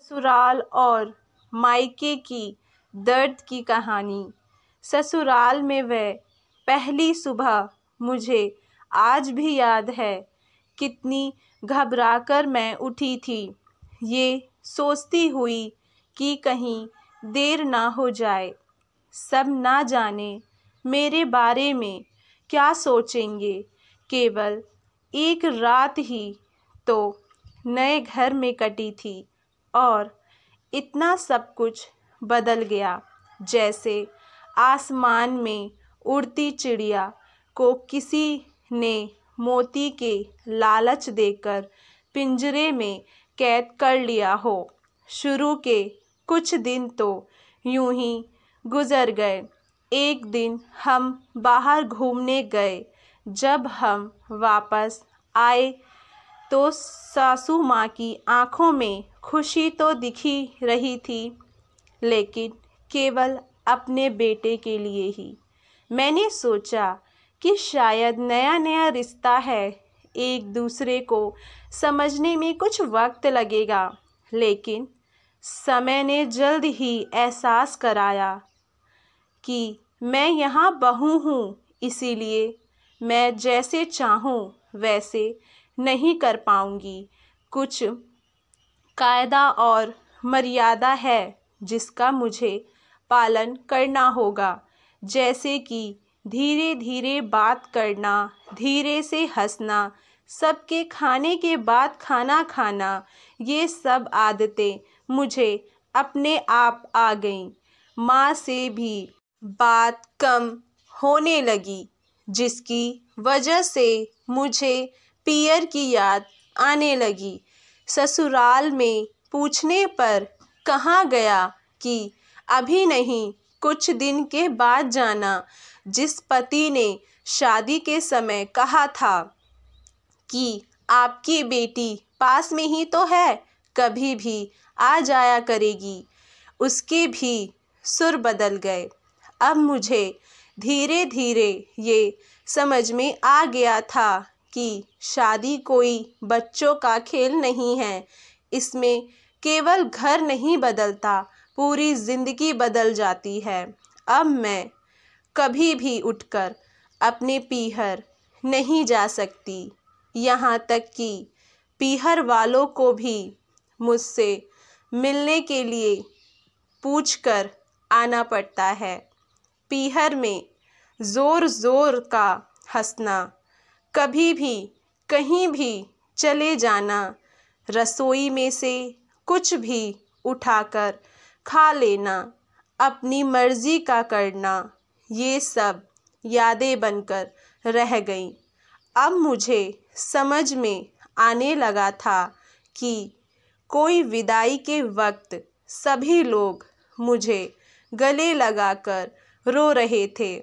ससुराल और मायके की दर्द की कहानी। ससुराल में वह पहली सुबह मुझे आज भी याद है। कितनी घबराकर मैं उठी थी, ये सोचती हुई कि कहीं देर ना हो जाए। सब ना जाने मेरे बारे में क्या सोचेंगे। केवल एक रात ही तो नए घर में कटी थी और इतना सब कुछ बदल गया, जैसे आसमान में उड़ती चिड़िया को किसी ने मोती के लालच देकर पिंजरे में कैद कर लिया हो। शुरू के कुछ दिन तो यूं ही गुजर गए। एक दिन हम बाहर घूमने गए। जब हम वापस आए तो सासू माँ की आंखों में खुशी तो दिखी रही थी, लेकिन केवल अपने बेटे के लिए ही। मैंने सोचा कि शायद नया नया रिश्ता है, एक दूसरे को समझने में कुछ वक्त लगेगा, लेकिन समय ने जल्द ही एहसास कराया कि मैं यहाँ बहू हूँ, इसीलिए मैं जैसे चाहूँ वैसे नहीं कर पाऊँगी। कुछ कायदा और मर्यादा है जिसका मुझे पालन करना होगा, जैसे कि धीरे धीरे बात करना, धीरे से हंसना, सबके खाने के बाद खाना खाना। ये सब आदतें मुझे अपने आप आ गईं। माँ से भी बात कम होने लगी, जिसकी वजह से मुझे पियर की याद आने लगी। ससुराल में पूछने पर कहा गया कि अभी नहीं, कुछ दिन के बाद जाना। जिस पति ने शादी के समय कहा था कि आपकी बेटी पास में ही तो है, कभी भी आ जाया करेगी, उसके भी सुर बदल गए। अब मुझे धीरे धीरे ये समझ में आ गया था कि शादी कोई बच्चों का खेल नहीं है। इसमें केवल घर नहीं बदलता, पूरी ज़िंदगी बदल जाती है। अब मैं कभी भी उठकर अपने पीहर नहीं जा सकती, यहाँ तक कि पीहर वालों को भी मुझसे मिलने के लिए पूछकर आना पड़ता है। पीहर में ज़ोर ज़ोर का हंसना, कभी भी कहीं भी चले जाना, रसोई में से कुछ भी उठाकर खा लेना, अपनी मर्ज़ी का करना, ये सब यादें बनकर रह गईं। अब मुझे समझ में आने लगा था कि कोई विदाई के वक्त सभी लोग मुझे गले लगाकर रो रहे थे।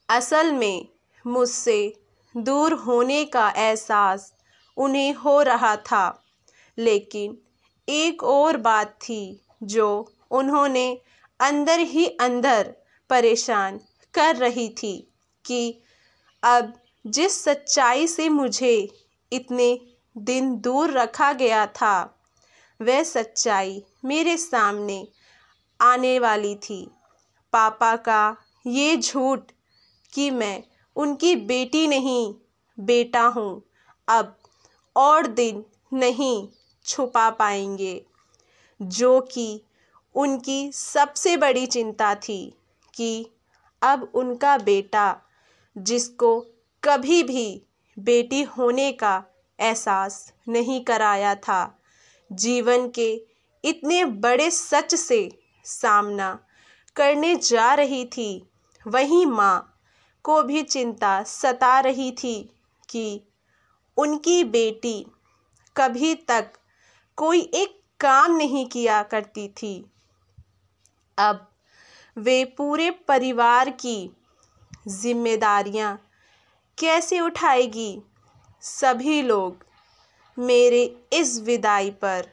असल में मुझसे दूर होने का एहसास उन्हें हो रहा था, लेकिन एक और बात थी जो उन्होंने अंदर ही अंदर परेशान कर रही थी कि अब जिस सच्चाई से मुझे इतने दिन दूर रखा गया था, वह सच्चाई मेरे सामने आने वाली थी। पापा का ये झूठ कि मैं उनकी बेटी नहीं, बेटा हूँ, अब और दिन नहीं छुपा पाएंगे। जो कि उनकी सबसे बड़ी चिंता थी कि अब उनका बेटा, जिसको कभी भी बेटी होने का एहसास नहीं कराया था, जीवन के इतने बड़े सच से सामना करने जा रही थी। वहीं माँ को भी चिंता सता रही थी कि उनकी बेटी कभी तक कोई एक काम नहीं किया करती थी, अब वे पूरे परिवार की जिम्मेदारियां कैसे उठाएगी। सभी लोग मेरे इस विदाई पर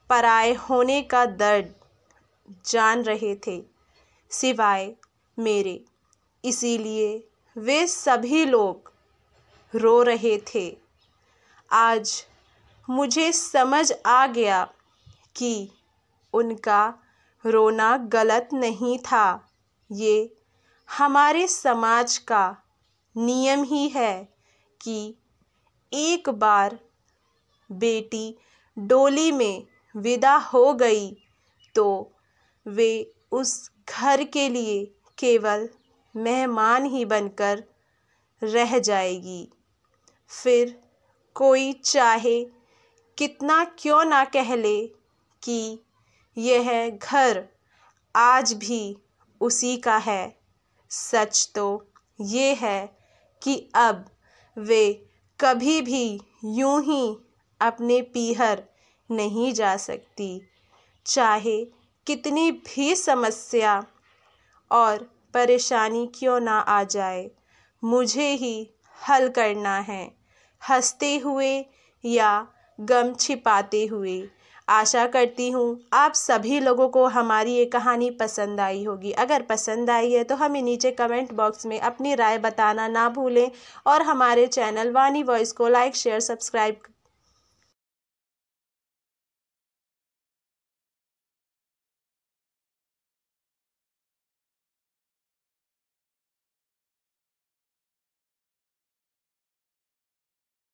पराए होने का दर्द जान रहे थे, सिवाय मेरे। इसीलिए वे सभी लोग रो रहे थे। आज मुझे समझ आ गया कि उनका रोना गलत नहीं था। ये हमारे समाज का नियम ही है कि एक बार बेटी डोली में विदा हो गई तो वे उस घर के लिए केवल मेहमान ही बनकर रह जाएगी। फिर कोई चाहे कितना क्यों ना कह ले कि यह घर आज भी उसी का है, सच तो ये है कि अब वे कभी भी यूं ही अपने पीहर नहीं जा सकती। चाहे कितनी भी समस्या और परेशानी क्यों ना आ जाए, मुझे ही हल करना है, हंसते हुए या गम छिपाते हुए। आशा करती हूँ आप सभी लोगों को हमारी ये कहानी पसंद आई होगी। अगर पसंद आई है तो हमें नीचे कमेंट बॉक्स में अपनी राय बताना ना भूलें और हमारे चैनल वानी वॉइस को लाइक शेयर सब्सक्राइब